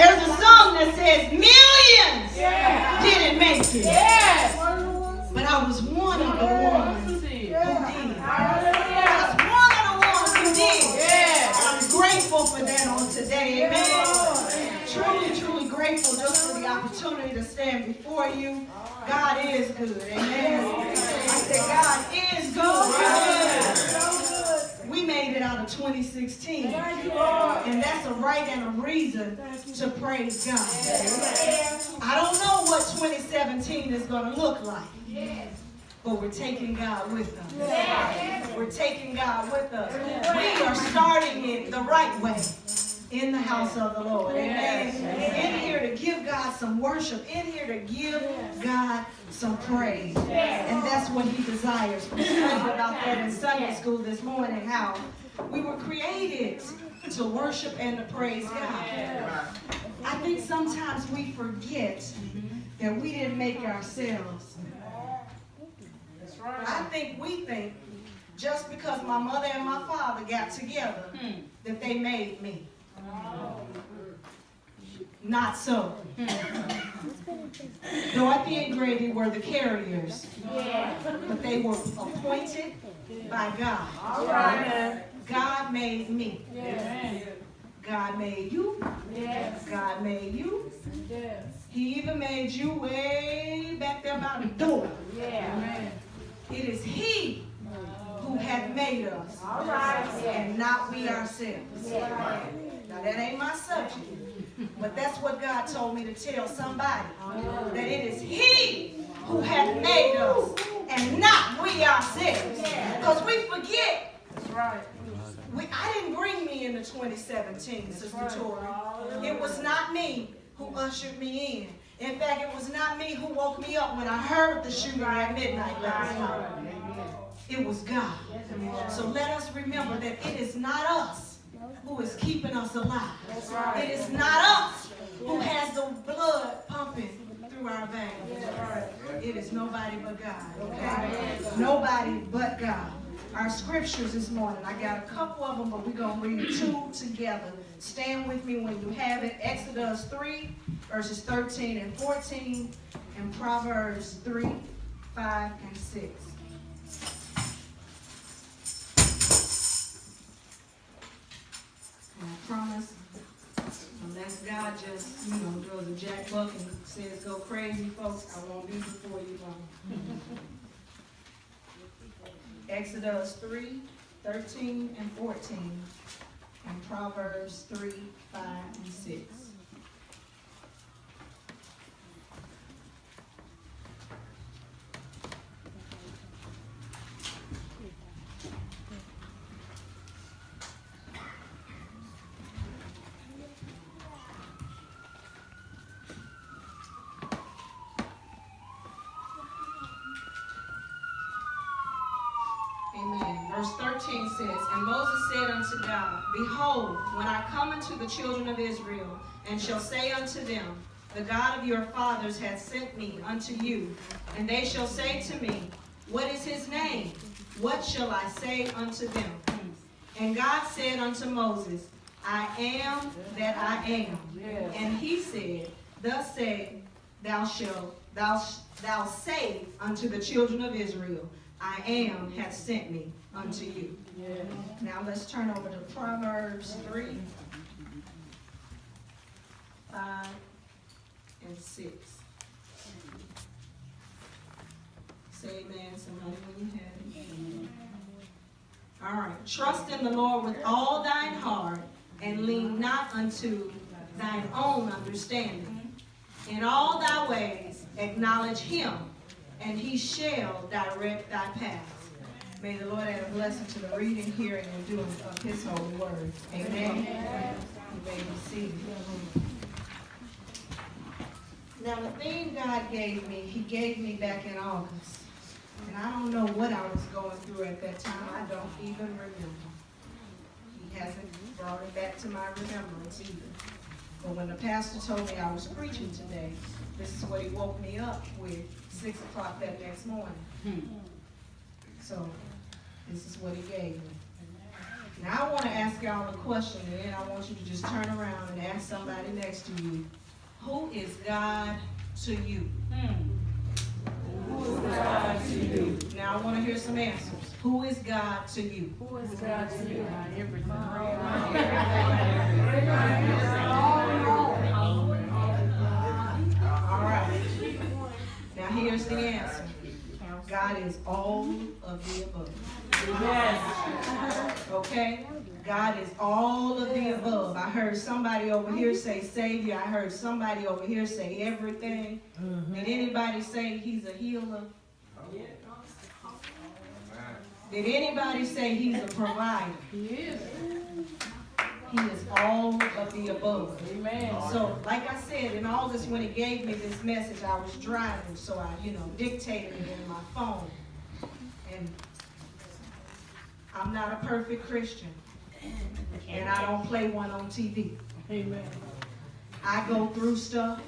There's a song that says millions didn't make it. But I was one of the ones who did. I was one of the ones who did. I'm grateful for that on today. Amen. Truly, truly grateful just for the opportunity to stand before you. God is good. Amen. I said God is good. We made it out of 2016. And that's a right and a reason to praise God. I don't know what 2017 is going to look like. But we're taking God with us. We're taking God with us. We are starting it the right way in the house of the Lord. Amen. In here to give God some worship. In here to give God some praise. And that's what He desires. We studied about that in Sunday school this morning, how we were created to worship and to praise God. I think sometimes we forget that we didn't make ourselves. I think we think just because my mother and my father got together that they made me. Not so. Dorothy and Grady were the carriers, but they were appointed by God. God made me. God made you. God made you. He even made you way back there by the door. It is He who hath made us, and not we ourselves. Now that ain't my subject, but that's what God told me to tell somebody, that it is He who hath made us, and not we ourselves. Because we forget. I didn't bring me into 2017, Sister Tori. It was not me who ushered me in. In fact, it was not me who woke me up when I heard the shooting at midnight last night. It was God. So let us remember that it is not us who is keeping us alive. It is not us who has the blood pumping through our veins. It is nobody but God. Okay? Nobody but God. Our scriptures this morning, I got a couple of them, but we're going to read two together. Stand with me when you have it. Exodus 3, verses 13 and 14, and Proverbs 3, 5, and 6. And I promise, unless God just, does a jack buck and says go crazy, folks, I won't be before you long. Exodus 3, 13, and 14, and Proverbs 3, 5, and 6. Verse 13 says, And Moses said unto God, Behold, when I come unto the children of Israel, and shall say unto them, The God of your fathers hath sent me unto you, and they shall say to me, What is his name? What shall I say unto them? And God said unto Moses, I am that I am. And he said, Thus say thou say unto the children of Israel, I am hath sent me unto you. Now let's turn over to Proverbs 3, 5, and 6. Say amen, somebody, when you have it. All right. Trust in the Lord with all thine heart, and lean not unto thine own understanding. In all thy ways acknowledge him, and he shall direct thy paths. May the Lord add a blessing to the reading, hearing, and doing of his holy word. Amen. You may be seated. Now, the thing God gave me, he gave me back in August. And I don't know what I was going through at that time. I don't even remember. He hasn't brought it back to my remembrance either. But when the pastor told me I was preaching today, this is what he woke me up with 6 o'clock that next morning. So, this is what he gave me. Now I want to ask y'all a question, and then I want you to just turn around and ask somebody next to you, who is God to you? Who is God to you? Now I want to hear some answers. Who is God to you? Who is God to you? Everything. All right. Now here's the answer. God is all of the above. Yes. Okay? God is all of the above. I heard somebody over here say Savior. I heard somebody over here say everything. Did anybody say He's a healer? Did anybody say He's a provider? He is. He is all of the above. Amen. So, like I said, in August when He gave me this message, I was driving, so I, dictated it in my phone. And I'm not a perfect Christian. And I don't play one on TV. Amen. I go through stuff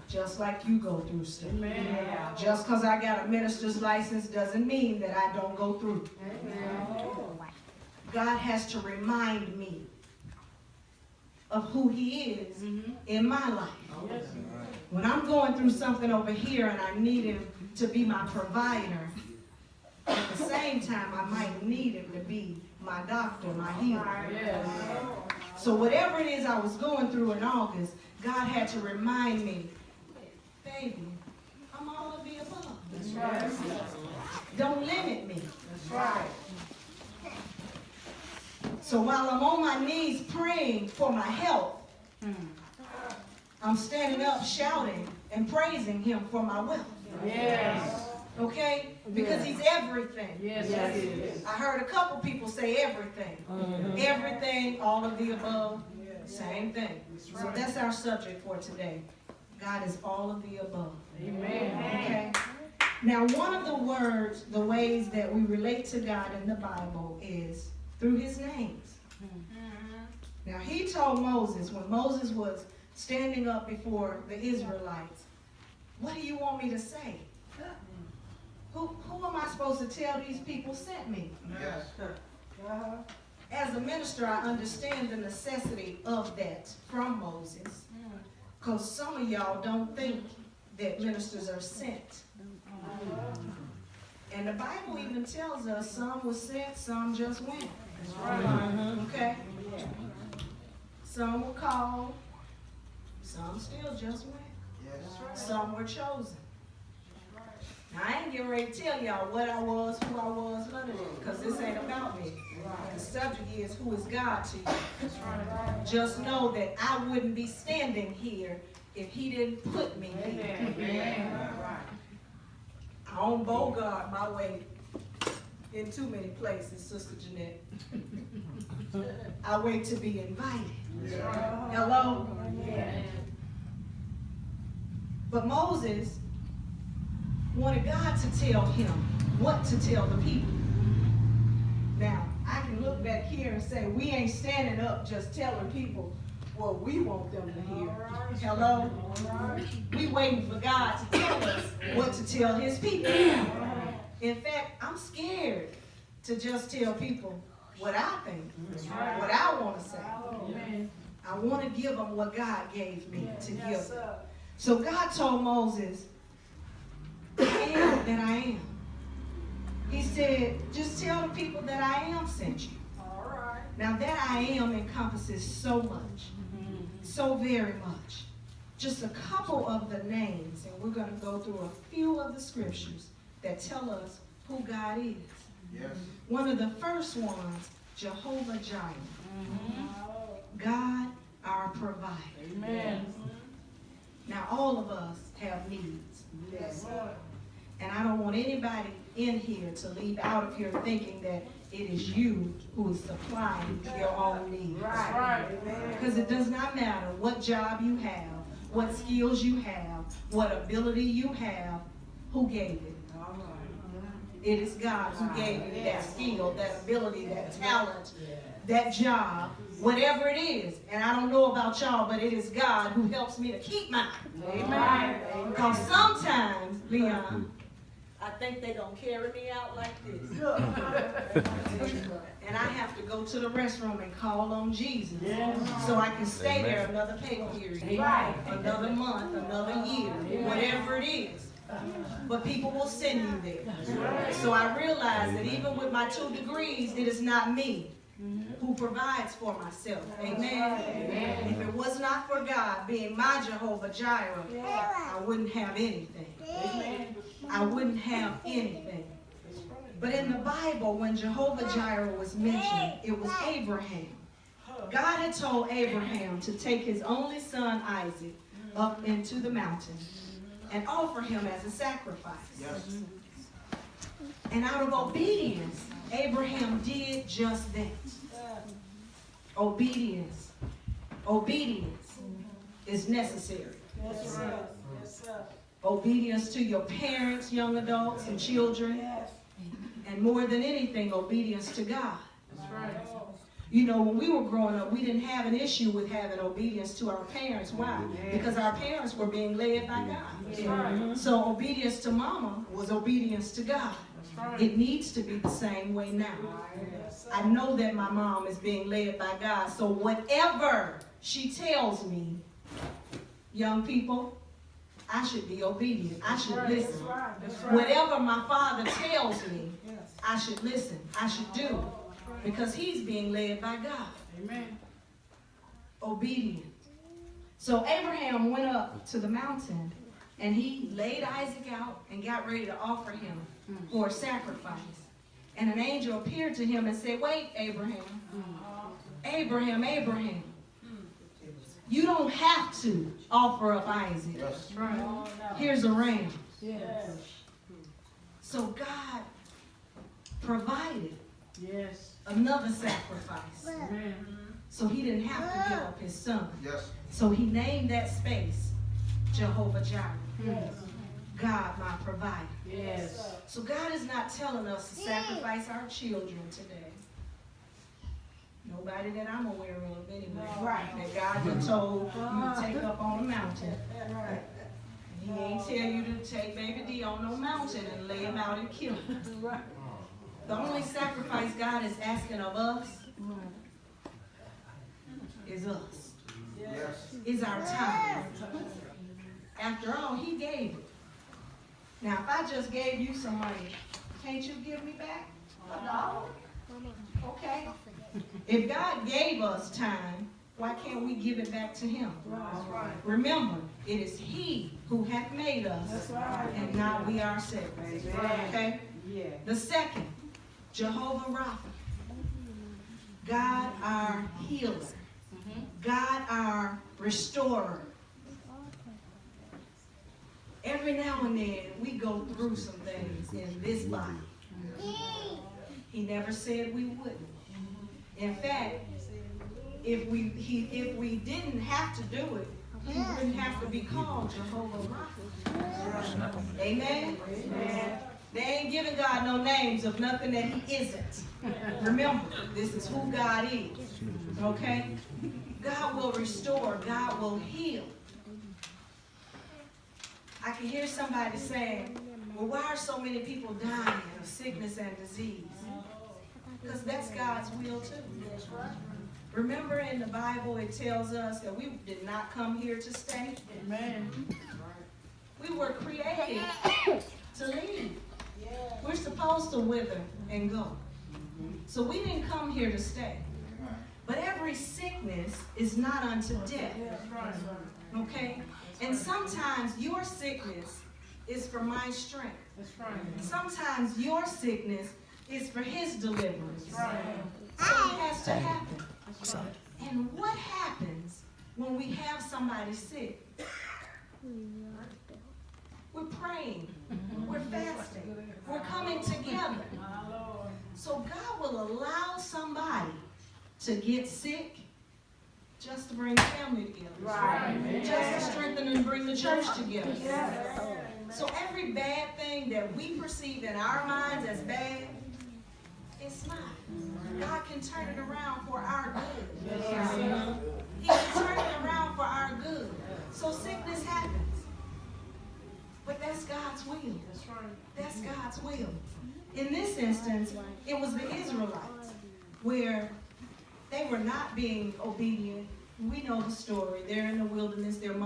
just like you go through stuff. Amen. Just because I got a minister's license doesn't mean that I don't go through. God has to remind me of who He is in my life. Yes. When I'm going through something over here and I need Him to be my provider, at the same time I might need Him to be my doctor, my healer. Yes. So whatever it is I was going through in August, God had to remind me, baby, I'm all of the above. That's right. Don't limit me. That's right. So while I'm on my knees praying for my health, I'm standing up shouting and praising Him for my wealth. Yes. Okay? Because He's everything. Yes, yes, yes. I heard a couple people say everything. Everything, all of the above, same thing. So that's our subject for today. God is all of the above. Amen. Okay? Now, one of the ways that we relate to God in the Bible is through His names. Now, He told Moses, when Moses was standing up before the Israelites, what do you want me to say? Who am I supposed to tell these people sent me? Yes. As a minister, I understand the necessity of that from Moses, because some of y'all don't think that ministers are sent. And the Bible even tells us some were sent, some just went. Okay? Some were called, some still just went. Yes. Some were chosen. Now, I ain't getting ready to tell y'all what I was, who I was, none of that, because this ain't about me. The subject is, who is God to you? Just know that I wouldn't be standing here if He didn't put me here. I don't bogart my way in too many places, Sister Jeanette. I wait to be invited. Hello? But Moses wanted God to tell him what to tell the people. Now, I can look back here and say, we ain't standing up just telling people what we want them to hear. Hello? We waiting for God to tell us what to tell His people. In fact, I'm scared to just tell people what I think, what I want to say. I want to give them what God gave me to give them. So God told Moses, I am that I am. He said, just tell the people that I am sent you. Now that I am encompasses so much, so very much. Just a couple of the names, and we're going to go through a few of the scriptures that tell us who God is. Yes. One of the first ones, Jehovah Jireh. God, our provider. Amen. Now all of us have needs. Yes. And I don't want anybody in here to leave out of here thinking that it is you who is supplying your own needs. Right. Because it does not matter what job you have, what skills you have, what ability you have, who gave it. It is God who gave you that skill, that ability, that talent, that job, whatever it is. And I don't know about y'all, but it is God who helps me to keep mine. Amen. Because sometimes, Leon, I think they're going to carry me out like this. and I have to go to the restroom and call on Jesus so I can stay there another pay period, another month, another year, whatever it is. But people will send you there. So I realize that even with my 2 degrees, it is not me who provides for myself. Amen. If it was not for God being my Jehovah Jireh, I wouldn't have anything. I wouldn't have anything. But in the Bible, when Jehovah Jireh was mentioned, it was Abraham. God had told Abraham to take his only son Isaac up into the mountain and offer him as a sacrifice. And out of obedience, Abraham did just that. Obedience. Obedience is necessary. Obedience to your parents, young adults, and children. And more than anything, obedience to God. You know, when we were growing up, we didn't have an issue with having obedience to our parents. Why? Because our parents were being led by God. So obedience to mama was obedience to God. It needs to be the same way now. I know that my mom is being led by God. So whatever she tells me, young people, I should be obedient. I should listen. Whatever my father tells me, I should listen. I should do. Because he's being led by God. Amen. Obedient. So Abraham went up to the mountain and he laid Isaac out and got ready to offer him for a sacrifice. And an angel appeared to him and said, "Wait, Abraham. Abraham, Abraham. You don't have to offer up Isaac. Here's a ram." So God provided another sacrifice. So he didn't have to give up his son. So he named that space Jehovah Jireh. God, my provider. So God is not telling us to sacrifice our children today. Nobody that I'm aware of anyway. That God had told you to take up on a mountain. He ain't tell you to take baby D on no mountain and lay him out and kill him. The only sacrifice God is asking of us is us. Is our time. After all, he gave it. Now, if I just gave you some money, can't you give me back $1? Okay. If God gave us time, why can't we give it back to him? Remember, it is he who hath made us, and not we ourselves. Okay? The second, Jehovah Rapha. God our healer. God our restorer. Every now and then we go through some things in this body. He never said we wouldn't. In fact, if we didn't have to do it, he wouldn't have to be called Jehovah Rapha. Amen? They ain't giving God no names of nothing that he isn't. Remember, this is who God is. Okay? God will restore. God will heal. I can hear somebody saying, well, why are so many people dying of sickness and disease? Because that's God's will too. Remember in the Bible it tells us that we did not come here to stay. Amen. We were created to leave. We're supposed to wither and go. So we didn't come here to stay. But every sickness is not unto death. Okay? And sometimes your sickness is for my strength. Sometimes your sickness is for his deliverance. So it has to happen. And what happens when we have somebody sick? We're praying. We're fasting. We're coming together. So God will allow somebody to get sick just to bring the family together. Just to strengthen and bring the church together. So every bad thing that we perceive in our minds as bad, it's not. God can turn it around for our good. He can turn it around for our good. So sickness happens. But that's God's will. That's God's will. In this instance, it was the Israelites. where they were not being obedient. We know the story. They're in the wilderness. They're